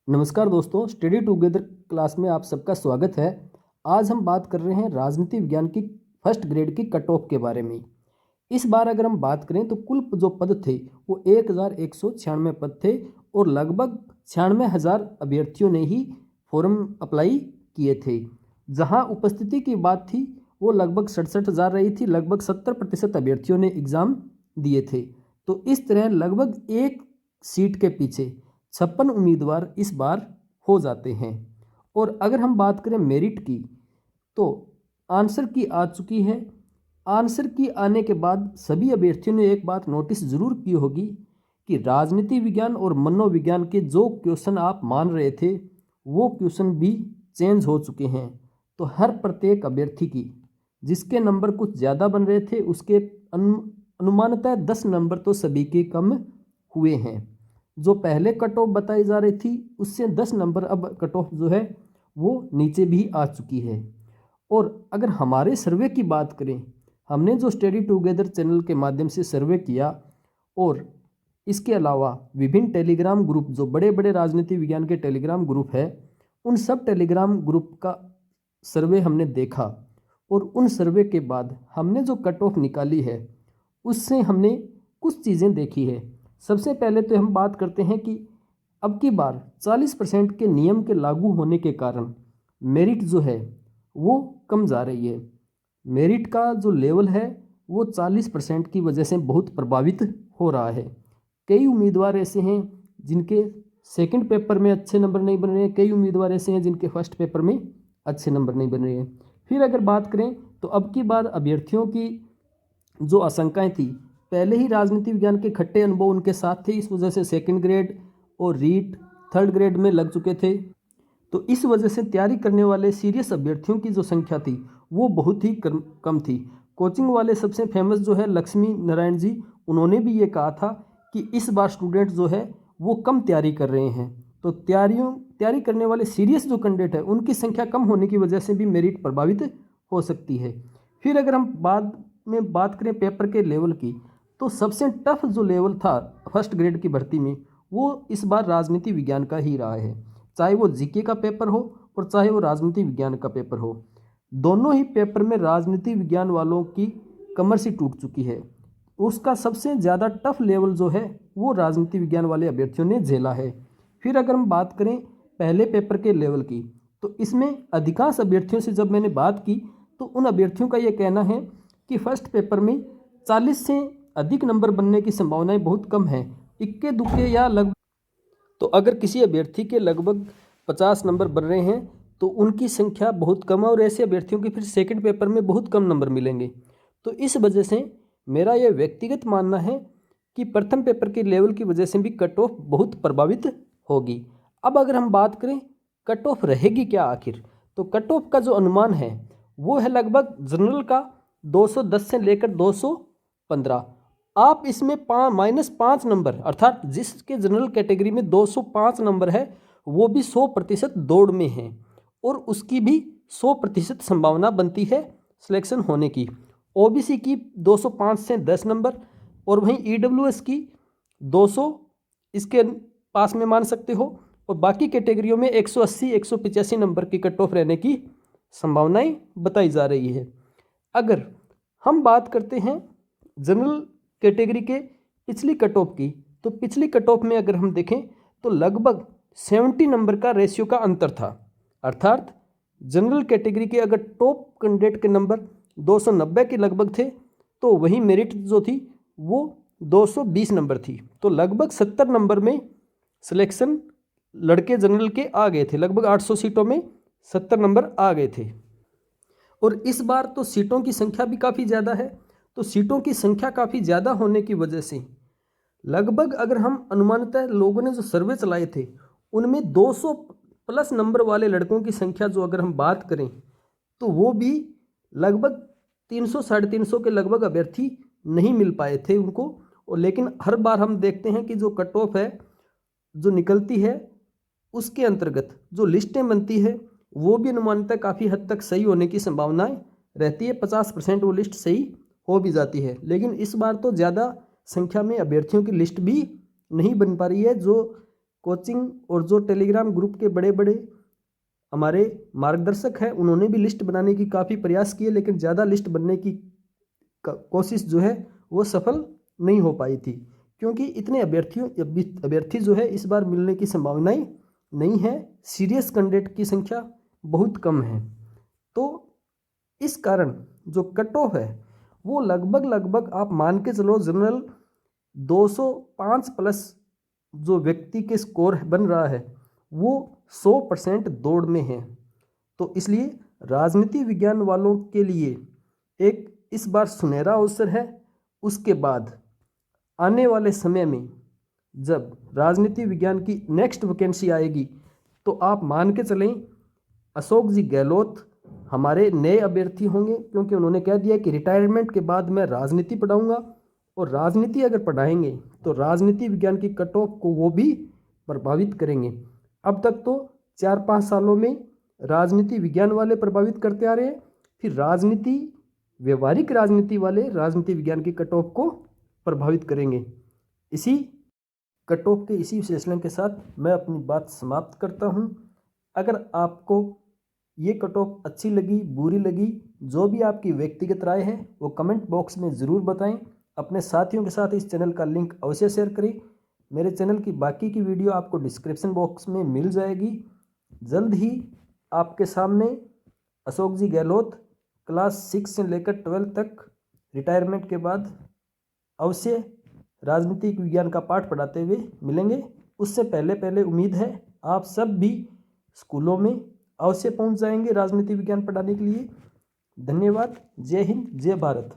नमस्कार दोस्तों, study together class में आप सबका स्वागत है। आज हम बात कर रहे हैं राजनीति विज्ञान की फर्स्ट ग्रेड की कट ऑफ के बारे में। इस बार अगर हम बात करें तो कुल जो पद थे वो 1196 पद थे और लगभग 96,000 अभ्यर्थियों ने ही फॉर्म अप्लाई किए थे। जहां उपस्थिति की बात थी वो लगभग 67,000 रही थी। लगभग 70% अभ्यर्थियों ने एग्ज़ाम दिए थे। तो इस तरह लगभग एक सीट के पीछे 56 उम्मीदवार इस बार हो जाते हैं। और अगर हम बात करें मेरिट की तो आंसर की आ चुकी है। आंसर की आने के बाद सभी अभ्यर्थियों ने एक बात नोटिस ज़रूर की होगी कि राजनीति विज्ञान और मनोविज्ञान के जो क्वेश्चन आप मान रहे थे वो क्वेश्चन भी चेंज हो चुके हैं। तो हर प्रत्येक अभ्यर्थी की जिसके नंबर कुछ ज़्यादा बन रहे थे उसके अनुमानतः 10 नंबर तो सभी के कम हुए हैं। जो पहले कट ऑफ बताई जा रही थी उससे 10 नंबर अब कट ऑफ जो है वो नीचे भी आ चुकी है। और अगर हमारे सर्वे की बात करें, हमने जो स्टडी टुगेदर चैनल के माध्यम से सर्वे किया और इसके अलावा विभिन्न टेलीग्राम ग्रुप जो बड़े बड़े राजनीति विज्ञान के टेलीग्राम ग्रुप है उन सब टेलीग्राम ग्रुप का सर्वे हमने देखा और उन सर्वे के बाद हमने जो कट ऑफ निकाली है उससे हमने कुछ चीज़ें देखी है। सबसे पहले तो हम बात करते हैं कि अब की बार 40% के नियम के लागू होने के कारण मेरिट जो है वो कम जा रही है। मेरिट का जो लेवल है वो 40% की वजह से बहुत प्रभावित हो रहा है। कई उम्मीदवार ऐसे हैं जिनके सेकंड पेपर में अच्छे नंबर नहीं बन रहे हैं, कई उम्मीदवार ऐसे हैं जिनके फर्स्ट पेपर में अच्छे नंबर नहीं बन रहे हैं। फिर अगर बात करें तो अब की बार अभ्यर्थियों की जो आशंकाएं थी, पहले ही राजनीति विज्ञान के खट्टे अनुभव उनके साथ थे, इस वजह से सेकंड ग्रेड और रीट थर्ड ग्रेड में लग चुके थे। तो इस वजह से तैयारी करने वाले सीरियस अभ्यर्थियों की जो संख्या थी वो बहुत ही कम थी। कोचिंग वाले सबसे फेमस जो है लक्ष्मी नारायण जी, उन्होंने भी ये कहा था कि इस बार स्टूडेंट जो है वो कम तैयारी कर रहे हैं। तो तैयारी करने वाले सीरियस जो कैंडिडेट है उनकी संख्या कम होने की वजह से भी मेरिट प्रभावित हो सकती है। फिर अगर हम बाद में बात करें पेपर के लेवल की तो सबसे टफ जो लेवल था फर्स्ट ग्रेड की भर्ती में वो इस बार राजनीति विज्ञान का ही रहा है। चाहे वो जीके का पेपर हो और चाहे वो राजनीति विज्ञान का पेपर हो, दोनों ही पेपर में राजनीति विज्ञान वालों की कमर सी टूट चुकी है। उसका सबसे ज़्यादा टफ लेवल जो है वो राजनीति विज्ञान वाले अभ्यर्थियों ने झेला है। फिर अगर हम बात करें पहले पेपर के लेवल की तो इसमें अधिकांश अभ्यर्थियों से जब मैंने बात की तो उन अभ्यर्थियों का ये कहना है कि फर्स्ट पेपर में 40 से अधिक नंबर बनने की संभावनाएं बहुत कम है, इक्के दुक्के या लगभग। तो अगर किसी अभ्यर्थी के लगभग 50 नंबर बन रहे हैं तो उनकी संख्या बहुत कम है और ऐसे अभ्यर्थियों के फिर सेकंड पेपर में बहुत कम नंबर मिलेंगे। तो इस वजह से मेरा यह व्यक्तिगत मानना है कि प्रथम पेपर के लेवल की वजह से भी कट ऑफ बहुत प्रभावित होगी। अब अगर हम बात करें कट ऑफ रहेगी क्या आखिर, तो कट ऑफ का जो अनुमान है वो है लगभग जनरल का 210 से लेकर 215। आप इसमें -5 नंबर अर्थात जिसके जनरल कैटेगरी में 205 नंबर है वो भी 100% दौड़ में है और उसकी भी 100% संभावना बनती है सिलेक्शन होने की। ओबीसी की 205 से 10 नंबर और वहीं ईडब्ल्यूएस की 200 इसके पास में मान सकते हो और बाकी कैटेगरियों में 180 185 नंबर की कट ऑफ रहने की संभावनाएं बताई जा रही है। अगर हम बात करते हैं जनरल कैटेगरी के पिछली कट ऑफ की तो पिछली कट ऑफ में अगर हम देखें तो लगभग 70 नंबर का रेशियो का अंतर था। अर्थात जनरल कैटेगरी के अगर टॉप कैंडिडेट के नंबर 290 के लगभग थे तो वही मेरिट जो थी वो 220 नंबर थी। तो लगभग 70 नंबर में सिलेक्शन लड़के जनरल के आ गए थे। लगभग 800 सीटों में 70 नंबर आ गए थे। और इस बार तो सीटों की संख्या भी काफ़ी ज़्यादा है। तो सीटों की संख्या काफ़ी ज़्यादा होने की वजह से लगभग अगर हम अनुमानतः लोगों ने जो सर्वे चलाए थे उनमें 200 प्लस नंबर वाले लड़कों की संख्या जो अगर हम बात करें तो वो भी लगभग 300 साढ़े 300 के लगभग अभ्यर्थी नहीं मिल पाए थे उनको। और लेकिन हर बार हम देखते हैं कि जो कट ऑफ है जो निकलती है उसके अंतर्गत जो लिस्टें बनती है वो भी अनुमानतः काफ़ी हद तक सही होने की संभावनाएं रहती है। 50% वो लिस्ट सही हो भी जाती है। लेकिन इस बार तो ज़्यादा संख्या में अभ्यर्थियों की लिस्ट भी नहीं बन पा रही है जो कोचिंग और जो टेलीग्राम ग्रुप के बड़े बड़े हमारे मार्गदर्शक हैं उन्होंने भी लिस्ट बनाने की काफ़ी प्रयास किए, लेकिन ज़्यादा लिस्ट बनने की कोशिश जो है वो सफल नहीं हो पाई थी, क्योंकि इतने अभ्यर्थी जो है इस बार मिलने की संभावनाएं नहीं है। सीरियस कैंडिडेट की संख्या बहुत कम है। तो इस कारण जो कट ऑफ है वो लगभग आप मान के चलो जनरल 205 प्लस जो व्यक्ति के स्कोर बन रहा है वो 100% दौड़ में है। तो इसलिए राजनीति विज्ञान वालों के लिए एक इस बार सुनहरा अवसर है। उसके बाद आने वाले समय में जब राजनीति विज्ञान की नेक्स्ट वैकेंसी आएगी तो आप मान के चलें अशोक जी गहलोत हमारे नए अभ्यर्थी होंगे, क्योंकि उन्होंने कह दिया कि रिटायरमेंट के बाद मैं राजनीति पढ़ाऊंगा, और राजनीति अगर पढ़ाएंगे तो राजनीति विज्ञान की कट ऑफ को वो भी प्रभावित करेंगे। अब तक तो 4-5 सालों में राजनीति विज्ञान वाले प्रभावित करते आ रहे हैं, फिर राजनीति व्यवहारिक राजनीति वाले राजनीति विज्ञान की कट ऑफ को प्रभावित करेंगे। इसी कट ऑफ के इसी विश्लेषण के साथ मैं अपनी बात समाप्त करता हूं। अगर आपको ये कट ऑफ अच्छी लगी, बुरी लगी, जो भी आपकी व्यक्तिगत राय है वो कमेंट बॉक्स में ज़रूर बताएं। अपने साथियों के साथ इस चैनल का लिंक अवश्य शेयर करें। मेरे चैनल की बाकी की वीडियो आपको डिस्क्रिप्शन बॉक्स में मिल जाएगी। जल्द ही आपके सामने अशोक जी गहलोत क्लास 6 से लेकर 12 तक रिटायरमेंट के बाद अवश्य राजनीतिक विज्ञान का पाठ पढ़ाते हुए मिलेंगे। उससे पहले उम्मीद है आप सब भी स्कूलों में अवश्य पहुंच जाएंगे राजनीति विज्ञान पढ़ाने के लिए। धन्यवाद। जय हिंद, जय भारत।